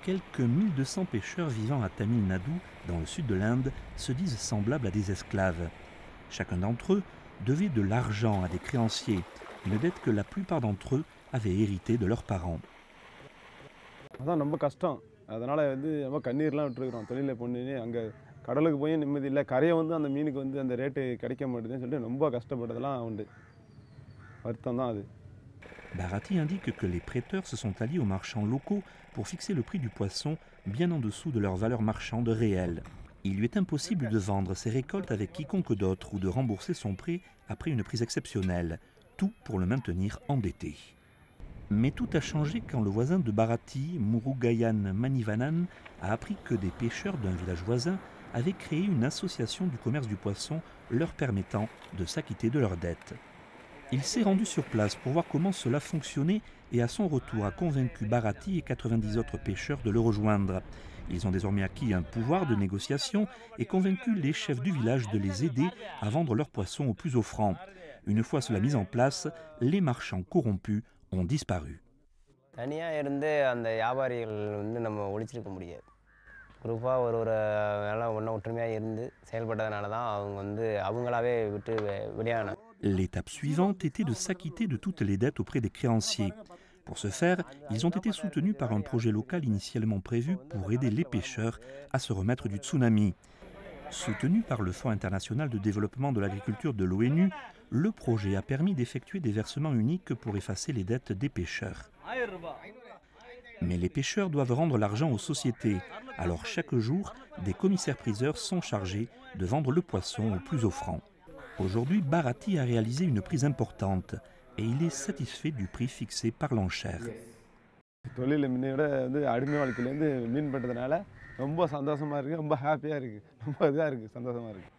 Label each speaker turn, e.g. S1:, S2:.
S1: quelques 1200 pêcheurs vivant à Tamil Nadu, dans le sud de l'Inde, se disent semblables à des esclaves. Chacun d'entre eux devait de l'argent à des créanciers, une dette que la plupart d'entre eux avaient héritée de leurs parents.
S2: அதான் ரொம்ப கஷ்டம். அதனால ரொம்ப கண்ணீர்லாம் விட்டுருக்குறோம். தொழில பண்ணி அங்க கடலுக்கு போய் நிம்மதி இல்ல. கரைய அந்த மீனுக்கு அந்த ரேட்டு கிடைக்க மாட்டேதுன்னு சொல்லிட்டு ரொம்ப கஷ்டப்பட்டதெல்லாம் உண்டு. வருத்தம் தான் அது.
S1: Bharati indique que les prêteurs se sont alliés aux marchands locaux pour fixer le prix du poisson bien en dessous de leur valeur marchande réelle. Il lui est impossible de vendre ses récoltes avec quiconque d'autre ou de rembourser son prêt après une prise exceptionnelle, tout pour le maintenir endetté. Mais tout a changé quand le voisin de Bharati, Murugayan Manivanan, a appris que des pêcheurs d'un village voisin avaient créé une association du commerce du poisson leur permettant de s'acquitter de leurs dettes. Il s'est rendu sur place pour voir comment cela fonctionnait et à son retour a convaincu Bharati et 90 autres pêcheurs de le rejoindre. Ils ont désormais acquis un pouvoir de négociation et convaincu les chefs du village de les aider à vendre leurs poissons au plus offrant. Une fois cela mis en place, les marchands corrompus ont disparu. L'étape suivante était de s'acquitter de toutes les dettes auprès des créanciers. Pour ce faire, ils ont été soutenus par un projet local initialement prévu pour aider les pêcheurs à se remettre du tsunami. Soutenu par le Fonds international de développement de l'agriculture de l'ONU, le projet a permis d'effectuer des versements uniques pour effacer les dettes des pêcheurs. Mais les pêcheurs doivent rendre l'argent aux sociétés. Alors chaque jour, des commissaires-priseurs sont chargés de vendre le poisson au plus offrant. Aujourd'hui, Bharati a réalisé une prise importante et il est satisfait du prix fixé par l'enchère.
S2: தொழில முன்னையோட அடிமை வாழ்க்கையிலேருந்து மீன் பண்றதுனால ரொம்ப சந்தோஷமா இருக்கு, ரொம்ப ஹாப்பியா இருக்கு, ரொம்ப இதா இருக்கு, சந்தோஷமா இருக்கு.